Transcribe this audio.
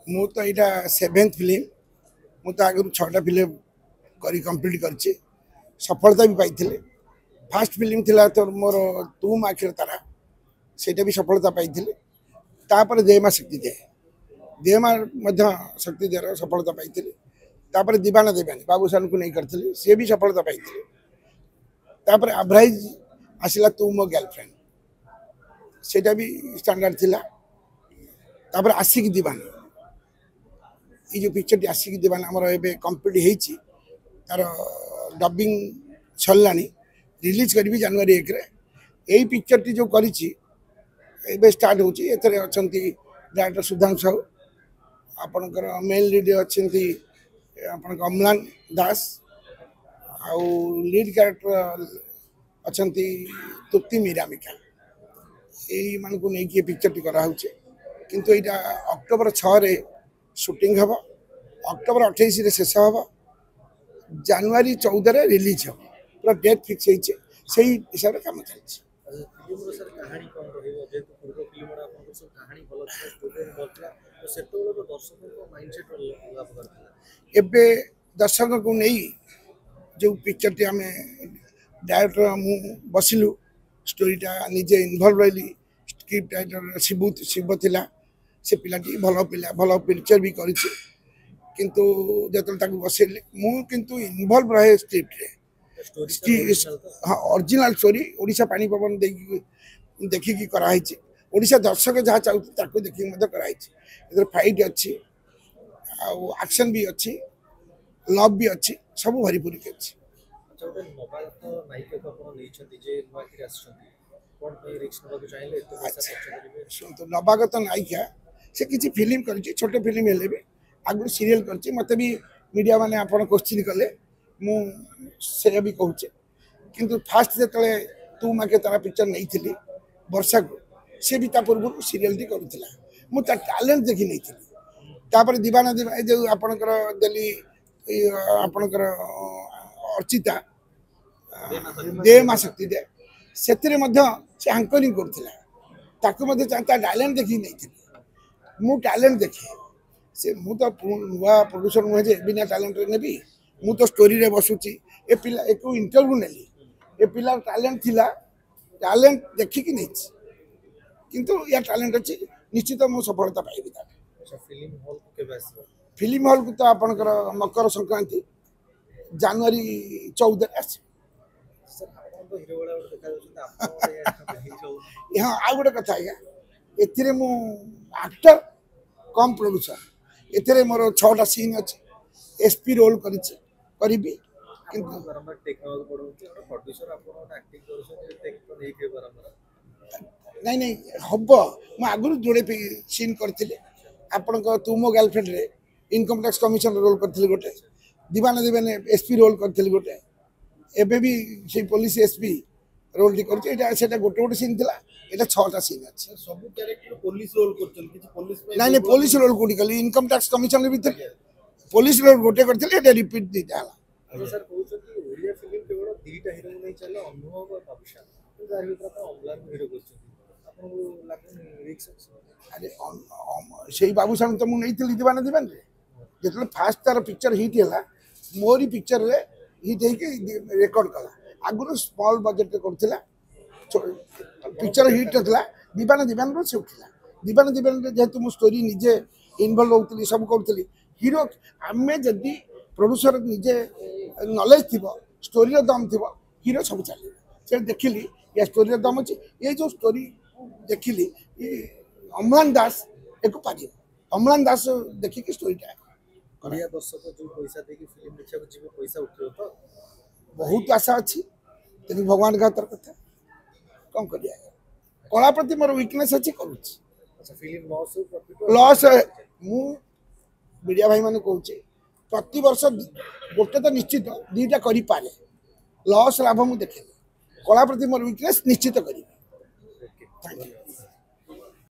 मु तो यहाँ 7th फिल्म मु तो आगु 6टा फिल्म करी कंप्लीट करछि सफलता भी पाई फास्ट फिल्म थिला तो मोर तू आखिर तारा सेटा भी सफलता पाई तापर देमा शक्ति दे देमा शक्ति दे सफलता पाई तापर दीवाना देवानी बाबूसान को नहीं करथिली सी भी सफलता पाई तापर एवरेज आसला तू मो गर्लफ्रेंड सेटा भी स्टैंडर्ड थिला तापर आशिक दीवाना ये जो पिक्चर टी आशिक दीवाना हमर एबे कंप्लीट हेची तार डबिंग छल्लानी रिलीज करी जनवरी 1 रे यही पिक्चर टी जो करिछि एबे स्टार्ट होची एथरे अछंती डायरेक्टर सुधांशु साहू आपनकर मेल लीड अछंती आपन अम्लान दास आउ लीड कैरेक्टर अछंती तुप्ति मीरामिका यही मान को नहीं पिक्चर टी करा होचे किंतु एटा अक्टोबर 6 रे शूटिंग हबो अक्टोबर 28 रे शेष हबो जनवरी 14 रे रिलीज हबो पूरा डेट फिक्स होइछे सही हिसाब रे काम चलछि फिल्म सर कहानी कौन रहिबो जे पूर्व फिल्म रा आपन सब कहानी भलो छै स्टोरी भलो तो सेतो लो दर्शक को माइंडसेट लाभ करथला एबे दर्शक को नहीं जो पिक्चर टी हमें डायरेक्टर मु बसिलु स्टोरीटा निजे इन्वॉल्व रही स्क्रिप्ट राइटर शिव थिला से पिलाटी भल पिक्चर भी करिछि किंतु जतल ताकू बसेले मु किंतु इन्वॉल्व रहे स्क्रिप्ट रे हाँ ओरिजिनल स्टोरी ओडिशा पानी पवन देखी की करा हिछि ओडिशा दर्शक जहाँ चाहते ताकू देखी मध्य करा हिछि इधर फाइट अच्छी आ एक्शन भी अच्छी लव भी अच्छी सब भरीपूरी अच्छी अच्छा ओटे नवागत नायिका को अपन लेछंती जे नुवा कि आछंती कोन पे रिस्क नबा चाहिले तो पैसा खर्च करिवे सुन तो नवागत नायिका से किसी फिल्म करछि छोटे फिल्म हेले भी आगु सीरियल करछि मते भी मीडिया माने अपन क्वेश्चन कले मु से भी कहूचे किंतु फास्ट जेतले तू माके तारा पिक्चर नहीं थिली वर्षा को से भी ता पूर्व सीरियल दी करूथिला मु ता टैलेंट देखि नहीं थिली तापर दीवाना दीवा जो आपनकर दिल्ली आपनकर अर्चिता दे मा शक्ति दे सेतिरे मध्य से एंकरिंग करथिला ताको मध्य ता टैलेंट देखि नहीं थिली मु टैलेंट देखि से मु तो नुआ प्रोड्यूसर नुहे जे बिना टैलेंट रे नेबी मु तो स्टोरी रे बसुची ए पिला एक इंटरव्यू नेली ए पिला टैलेंट थिला टैलेंट देखि कि नहीं किंतु या टैलेंट अछि निश्चित मु सफलता पाइबी ता अच्छा फिल्म हॉल को के आसीबो फिल्म हॉल को तो आपनकर मकर संक्रांति जनवरी 14 रे आसी सर आपन तो हीरो वाला देखा जाउछन आपन यहाँ आ गोटे कथा है एथिरे मु एक्टर कम प्रोड्यूसर एथिरे मोर 6टा सीन अछि एसपी रोल करिछि करिबी किंतु बराबर टेक्नोलॉजी पडुछि और प्रोड्यूसर आपन एक्टिंग करूछन टेक तो नहीं के बराबर नहीं नहीं हब मु आगु जोड़े सीन करथिले आपन को तुमो गर्लफ्रेंड रे इनकम टैक्स कमिशन रोल करथिले गोटे दीवाना देवाने एसपी रोल करथिले गोटे एबे भी से पुलिस एसपी रोल टी करछि एटा सेटा गोटे गोटे सीन थिला एटा 6टा सीन अछि सब कैरेक्टर पुलिस रोल करछन किछि पुलिस नहीं नहीं पुलिस रोल कोडी कली इनकम टैक्स कमिशन भी थे पुलिस रोल गोटे करथिले एटा रिपीट दी जाला अच्छा सर कहउछन ओडिया फिल्म केवल दीटा हीरो नहीं चले अनुभव और भविष्य तो जार भीतर तो अम्लान हीरो करछन आपन लागन रिक्स अरे से बाबूसान तो मु नहीं थी दीवाना दीवान रे जेतले फास्ट तार पिक्चर हिट हैला मोरी पिक्चर रे हिट है कि रिकॉर्ड कला आगु स्मॉल बजेट रे करथिला पिक्चर हिट होतला दीवाना दीवान रो से उठला दीवाना दीवान रे जेतु मु स्टोरी निजे इन्वॉल्व होतली सब करतली हीरो आमे जदी प्रोड्यूसर निजे नॉलेज थिबो स्टोरी रो दम थिबो हीरो सब चली से देखिली या स्टोरी रो दम अछि ये जो स्टोरी देखिली अम्लान दास एक पारी अम्लान दास देखि कि स्टोरीटा ओडिया दर्शक जो पैसा देके फिल्म देखा को जीव पैसा उठियो तो बहुत आशा अच्छी तेणु भगवान का तर कथा कौन करिया कला प्रति मोर वीकनेस अच्छी करूची अच्छा फिल्म लॉस प्रॉफिट लॉस मु मीडिया भाई माने कहूचे प्रति वर्ष गोटे तो निश्चित दीटा करि पारे लॉस लाभ मु देखे कला प्रति मोर वीकनेस निश्चित करी।